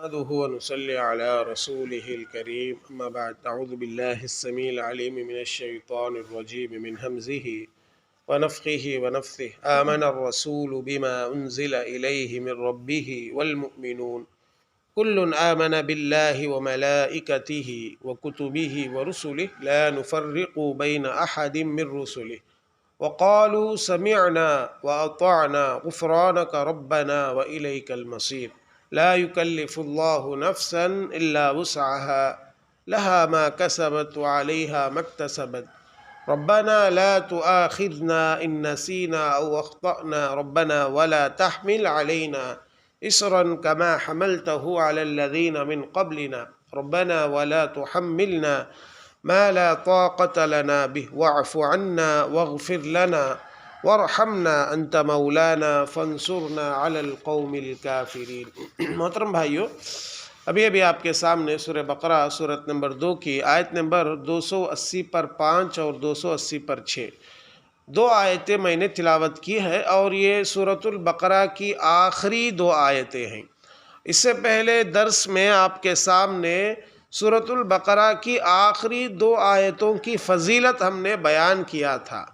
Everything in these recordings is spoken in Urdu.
نحمده ونصلي على رسوله الكريم أما بعد أعوذ بالله السميع العليم من الشيطان الرجيم من همزه ونفخه ونفثه آمن الرسول بما أنزل إليه من ربه والمؤمنون كل آمن بالله وملائكته وكتبه ورسله لا نفرق بين أحد من رسله وقالوا سمعنا وأطعنا غفرانك ربنا وإليك المصير لا يكلف الله نفسا إلا وسعها لها ما كسبت وعليها ما اكتسبت ربنا لا تؤاخذنا إن نسينا أو أخطأنا ربنا ولا تحمل علينا إصرا كما حملته على الذين من قبلنا ربنا ولا تحملنا ما لا طاقة لنا به واعف عنا واغفر لنا وارحمنا انت مولانا فانصرنا علی القوم الکافرین۔ محترم بھائیو، ابھی آپ کے سامنے سورہ بقرہ سورت نمبر 2 کی آیت نمبر 280 پر 5 اور 280 پر 6 دو آیتیں میں نے تلاوت کی ہے، اور یہ سورۃ البقرہ کی آخری دو آیتیں ہیں۔ اس سے پہلے درس میں آپ کے سامنے سورۃ البقرہ کی آخری دو آیتوں کی فضیلت ہم نے بیان کیا تھا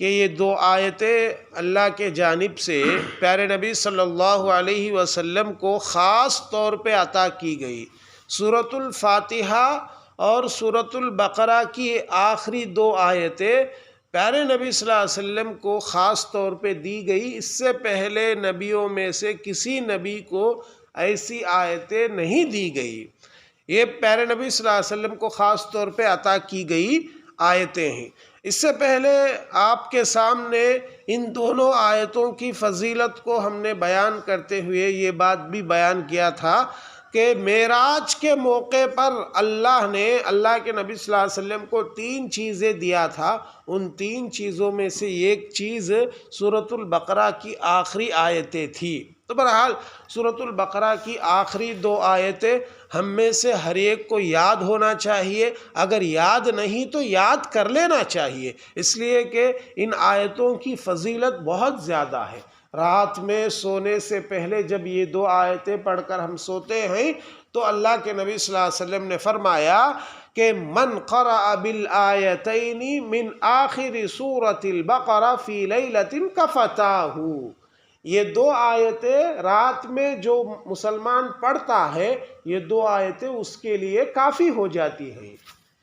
کہ یہ دو آیتیں اللہ کے جانب سے پیارے نبی صلی اللہ علیہ وسلم کو خاص طور پہ عطا کی گئی۔ سورۃ الفاتحہ اور سورۃ البقرہ کی آخری دو آیتیں پیارے نبی صلی اللہ علیہ وسلم کو خاص طور پہ دی گئی۔ اس سے پہلے نبیوں میں سے کسی نبی کو ایسی آیتیں نہیں دی گئی۔ یہ پیارے نبی صلی اللہ علیہ وسلم کو خاص طور پہ عطا کی گئی آیتیں ہیں۔ اس سے پہلے آپ کے سامنے ان دونوں آیتوں کی فضیلت کو ہم نے بیان کرتے ہوئے یہ بات بھی بیان کیا تھا کہ معراج کے موقع پر اللہ نے اللہ کے نبی صلی اللہ علیہ وسلم کو 3 چیزیں دیا تھا۔ ان 3 چیزوں میں سے ایک چیز سورۃ البقرہ کی آخری آیتیں تھی۔ تو بہرحال سورۃ البقرہ کی آخری دو آیتیں ہم میں سے ہر ایک کو یاد ہونا چاہیے، اگر یاد نہیں تو یاد کر لینا چاہیے، اس لیے کہ ان آیتوں کی فضیلت بہت زیادہ ہے۔ رات میں سونے سے پہلے جب یہ دو آیتیں پڑھ کر ہم سوتے ہیں تو اللہ کے نبی صلی اللہ علیہ وسلم نے فرمایا کہ من قرأ بالآیتین من آخر سورۃ البقرہ فی لیلۃ کفتاہ، یہ دو آیتیں رات میں جو مسلمان پڑھتا ہے یہ دو آیتیں اس کے لیے کافی ہو جاتی ہیں۔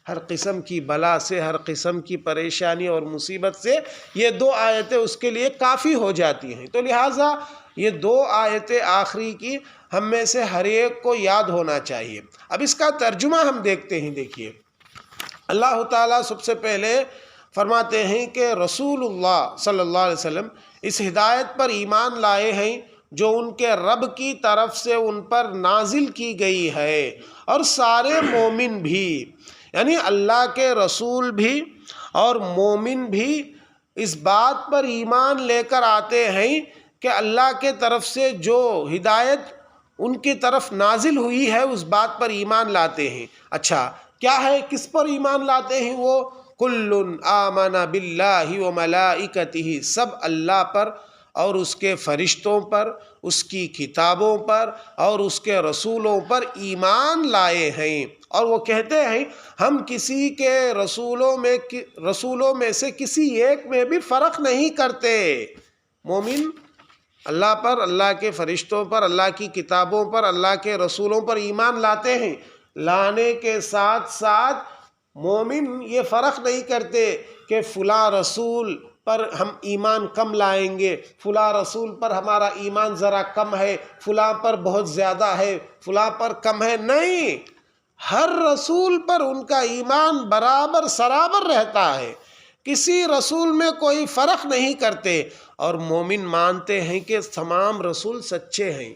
ہر قسم کی بلا سے، ہر قسم کی پریشانی اور مصیبت سے یہ دو آیتیں اس کے لیے کافی ہو جاتی ہیں۔ تو لہٰذا یہ دو آیتیں آخری کی ہم میں سے ہر ایک کو یاد ہونا چاہیے۔ اب اس کا ترجمہ ہم دیکھتے ہیں۔ دیکھیے، اللہ تعالیٰ سب سے پہلے فرماتے ہیں کہ رسول اللہ صلی اللہ علیہ وسلم اس ہدایت پر ایمان لائے ہیں جو ان کے رب کی طرف سے ان پر نازل کی گئی ہے، اور سارے مومن بھی، یعنی اللہ کے رسول بھی اور مومن بھی اس بات پر ایمان لے کر آتے ہیں کہ اللہ کے طرف سے جو ہدایت ان کی طرف نازل ہوئی ہے اس بات پر ایمان لاتے ہیں۔ اچھا، کیا ہے، کس پر ایمان لاتے ہیں وہ؟ کل آمن باللہ وملائکتہ، سب اللہ پر اور اس کے فرشتوں پر، اس کی کتابوں پر اور اس کے رسولوں پر ایمان لائے ہیں، اور وہ کہتے ہیں ہم کسی کے رسولوں میں سے کسی ایک میں بھی فرق نہیں کرتے۔ مومن اللہ پر، اللہ کے فرشتوں پر، اللہ کی کتابوں پر، اللہ کے رسولوں پر ایمان لاتے ہیں، لانے کے ساتھ ساتھ مومن یہ فرق نہیں کرتے کہ فلاں رسول پر ہم ایمان کم لائیں گے، فلاں رسول پر ہمارا ایمان ذرا کم ہے، فلاں پر بہت زیادہ ہے، فلاں پر کم ہے۔ نہیں، ہر رسول پر ان کا ایمان برابر سرابر رہتا ہے، کسی رسول میں کوئی فرق نہیں کرتے، اور مومن مانتے ہیں کہ تمام رسول سچے ہیں،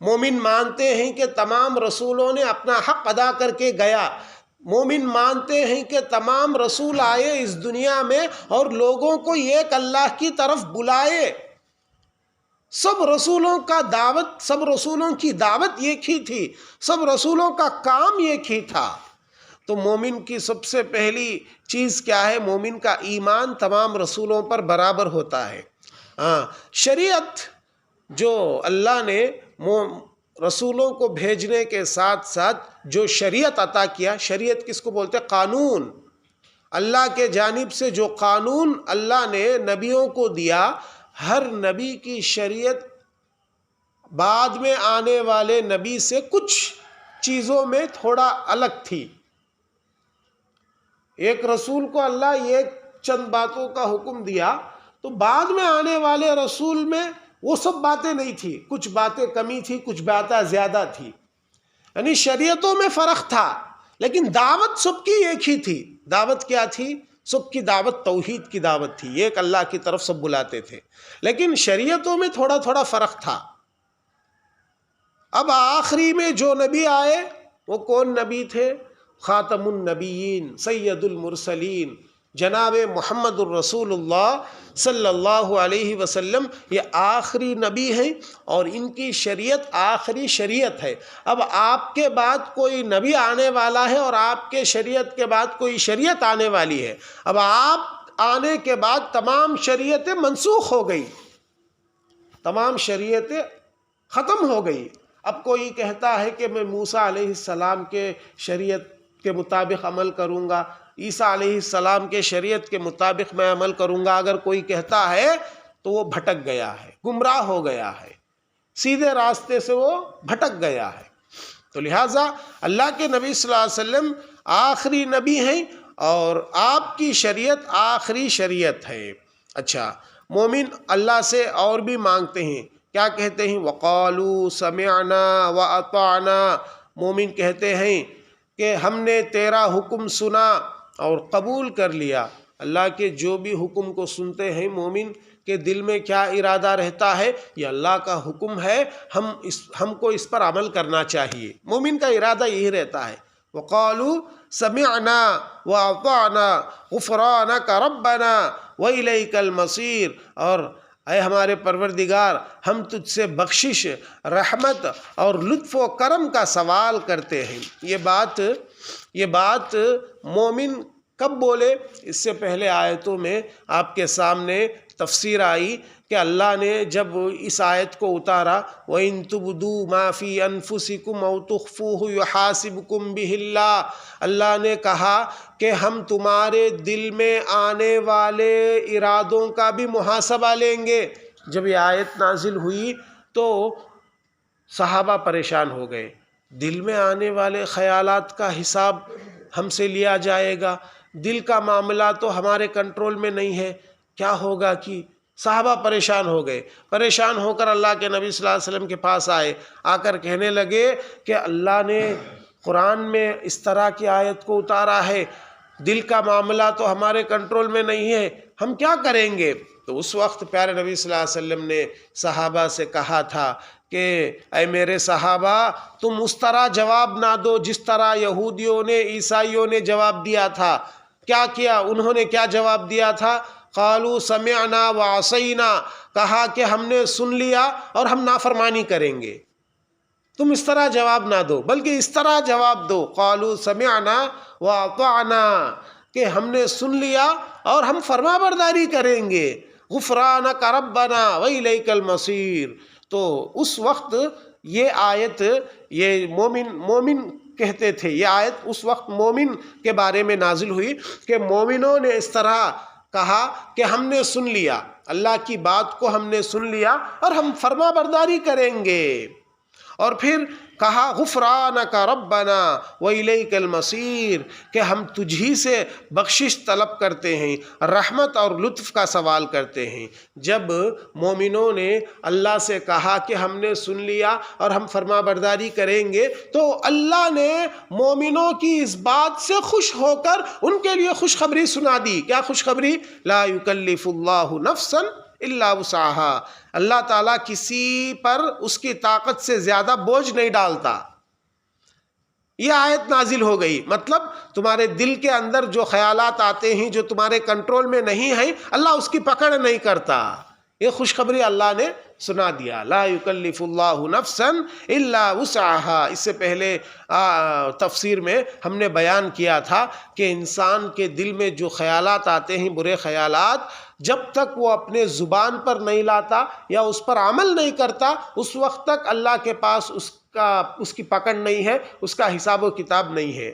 مومن مانتے ہیں کہ تمام رسولوں نے اپنا حق ادا کر کے گیا، مومن مانتے ہیں کہ تمام رسول آئے اس دنیا میں اور لوگوں کو ایک اللہ کی طرف بلائے۔ سب رسولوں کی دعوت ایک ہی تھی، سب رسولوں کا کام ایک ہی تھا۔ تو مومن کی سب سے پہلی چیز کیا ہے؟ مومن کا ایمان تمام رسولوں پر برابر ہوتا ہے۔ شریعت جو اللہ نے رسولوں کو بھیجنے کے ساتھ ساتھ جو شریعت عطا کیا، شریعت کس کو بولتے ہیں؟ قانون، اللہ کے جانب سے جو قانون اللہ نے نبیوں کو دیا، ہر نبی کی شریعت بعد میں آنے والے نبی سے کچھ چیزوں میں تھوڑا الگ تھی۔ ایک رسول کو اللہ یہ چند باتوں کا حکم دیا، تو بعد میں آنے والے رسول میں وہ سب باتیں نہیں تھی، کچھ باتیں کمی تھی، کچھ باتیں زیادہ تھی، یعنی شریعتوں میں فرق تھا، لیکن دعوت سب کی ایک ہی تھی۔ دعوت کیا تھی؟ سب کی دعوت توحید کی دعوت تھی، ایک اللہ کی طرف سب بلاتے تھے، لیکن شریعتوں میں تھوڑا تھوڑا فرق تھا۔ اب آخری میں جو نبی آئے وہ کون نبی تھے؟ خاتم النبیین، سید المرسلین، جناب محمد الرسول اللہ صلی اللہ علیہ وسلم، یہ آخری نبی ہیں اور ان کی شریعت آخری شریعت ہے۔ اب آپ کے بعد کوئی نبی آنے والا ہے اور آپ کے شریعت کے بعد کوئی شریعت آنے والی ہے۔ اب آپ آنے کے بعد تمام شریعتیں منسوخ ہو گئی، تمام شریعتیں ختم ہو گئی۔ اب کوئی کہتا ہے کہ میں موسیٰ علیہ السلام کے شریعت کے مطابق عمل کروں گا، عیسیٰ علیہ السلام کے شریعت کے مطابق میں عمل کروں گا، اگر کوئی کہتا ہے تو وہ بھٹک گیا ہے، گمراہ ہو گیا ہے، سیدھے راستے سے وہ بھٹک گیا ہے۔ تو لہٰذا اللہ کے نبی صلی اللہ علیہ وسلم آخری نبی ہیں اور آپ کی شریعت آخری شریعت ہے۔ اچھا، مومن اللہ سے اور بھی مانگتے ہیں، کیا کہتے ہیں؟ وَقَالُوا سَمِعْنَا وَأَطَعْنَا، مومن کہتے ہیں کہ ہم نے تیرا حکم سنا اور قبول کر لیا۔ اللہ کے جو بھی حکم کو سنتے ہیں مومن کے دل میں کیا ارادہ رہتا ہے؟ یہ اللہ کا حکم ہے، ہم کو اس پر عمل کرنا چاہیے۔ مومن کا ارادہ یہی رہتا ہے۔ وَقَالُوا سَمِعْنَا وَأَطَعْنَا غُفْرَانَكَ رَبَّنَا وَإِلَيْكَ الْمَصِيرُ، اور اے ہمارے پروردگار، ہم تجھ سے بخشش، رحمت اور لطف و کرم کا سوال کرتے ہیں۔ یہ بات مومن کب بولے؟ اس سے پہلے آیتوں میں آپ کے سامنے تفسیر آئی کہ اللہ نے جب اس آیت کو اتارا، وَإِن تُبْدُوا مَا فِي أَنفُسِكُمْ أَوْ تُخْفُوهُ يُحَاسِبْكُمْ بِهِ اللَّهُ، اللہ نے کہا کہ ہم تمہارے دل میں آنے والے ارادوں کا بھی محاسبہ لیں گے۔ جب یہ آیت نازل ہوئی تو صحابہ پریشان ہو گئے، دل میں آنے والے خیالات کا حساب ہم سے لیا جائے گا، دل کا معاملہ تو ہمارے کنٹرول میں نہیں ہے، کیا ہوگا؟ کہ صحابہ پریشان ہو گئے، پریشان ہو کر اللہ کے نبی صلی اللہ علیہ وسلم کے پاس آئے، آ کر کہنے لگے کہ اللہ نے قرآن میں اس طرح کی آیت کو اتارا ہے، دل کا معاملہ تو ہمارے کنٹرول میں نہیں ہے، ہم کیا کریں گے؟ تو اس وقت پیارے نبی صلی اللہ علیہ وسلم نے صحابہ سے کہا تھا کہ اے میرے صحابہ، تم اس طرح جواب نہ دو جس طرح یہودیوں نے، عیسائیوں نے جواب دیا تھا۔ کیا کیا انہوں نے؟ کیا جواب دیا تھا؟ قالوا سمعنا وعصینا، کہا کہ ہم نے سن لیا اور ہم نافرمانی کریں گے۔ تم اس طرح جواب نہ دو، بلکہ اس طرح جواب دو، قالوا سمعنا واطعنا، کہ ہم نے سن لیا اور ہم فرما برداری کریں گے۔ غفرانک ربنا وإلیک المصیر۔ تو اس وقت یہ آیت، یہ مومن کہتے تھے، یہ آیت اس وقت مومن کے بارے میں نازل ہوئی کہ مومنوں نے اس طرح کہا کہ ہم نے سن لیا، اللہ کی بات کو ہم نے سن لیا اور ہم فرما برداری کریں گے۔ اور پھر کہا غفرانک ربنا وإلیک المصیر، کہ ہم تجھی سے بخشش طلب کرتے ہیں، رحمت اور لطف کا سوال کرتے ہیں۔ جب مومنوں نے اللہ سے کہا کہ ہم نے سن لیا اور ہم فرما برداری کریں گے، تو اللہ نے مومنوں کی اس بات سے خوش ہو کر ان کے لیے خوشخبری سنا دی۔ کیا خوشخبری؟ لا یکلف اللہ نفسا الا وسعها، اللہ تعالیٰ کسی پر اس کی طاقت سے زیادہ بوجھ نہیں ڈالتا۔ یہ آیت نازل ہو گئی، مطلب تمہارے دل کے اندر جو خیالات آتے ہیں جو تمہارے کنٹرول میں نہیں ہیں، اللہ اس کی پکڑ نہیں کرتا۔ یہ خوشخبری اللہ نے سنا دیا، لا یکلف اللہ نفسا الا وسعها۔ اس سے پہلے تفسیر میں ہم نے بیان کیا تھا کہ انسان کے دل میں جو خیالات آتے ہیں، برے خیالات، جب تک وہ اپنے زبان پر نہیں لاتا یا اس پر عمل نہیں کرتا، اس وقت تک اللہ کے پاس اس کی پکڑ نہیں ہے، اس کا حساب و کتاب نہیں ہے۔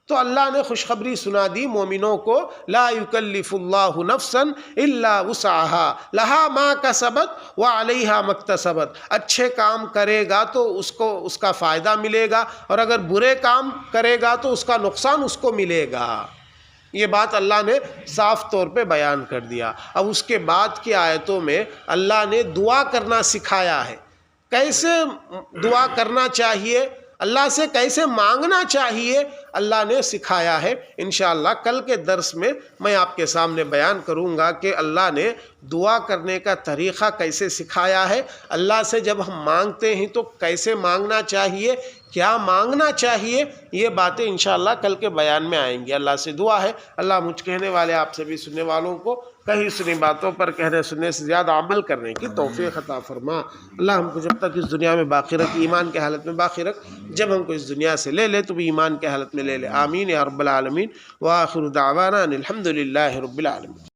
تو اللہ نے خوشخبری سنا دی مومنوں کو، لا یکلف اللہ نفسا الا وسعها لها ما کسبت وعلیہا ما اکتسبت۔ اچھے کام کرے گا تو اس کو اس کا فائدہ ملے گا، اور اگر برے کام کرے گا تو اس کا نقصان اس کو ملے گا۔ یہ بات اللہ نے صاف طور پہ بیان کر دیا۔ اب اس کے بعد کی آیتوں میں اللہ نے دعا کرنا سکھایا ہے، کیسے دعا کرنا چاہیے، اللہ سے کیسے مانگنا چاہیے، اللہ نے سکھایا ہے۔ انشاءاللہ کل کے درس میں میں آپ کے سامنے بیان کروں گا کہ اللہ نے دعا کرنے کا طریقہ کیسے سکھایا ہے، اللہ سے جب ہم مانگتے ہیں تو کیسے مانگنا چاہیے، کیا مانگنا چاہیے، یہ باتیں انشاءاللہ کل کے بیان میں آئیں گی۔ اللہ سے دعا ہے اللہ مجھ کہنے والے آپ سے بھی سننے والوں کو کہیں سنی باتوں پر کہنے سننے سے زیادہ عمل کرنے کی توفیق عطا فرما۔ اللہ ہم کو جب تک اس دنیا میں باقی رکھ، ایمان کے حالت میں باقی رکھ، جب ہم کو اس دنیا سے لے لے تو بھی ایمان کے حالت میں لے لے۔ آمین یا رب العالمین۔ وآخر دعوانا ان الحمد للہ رب العالمین۔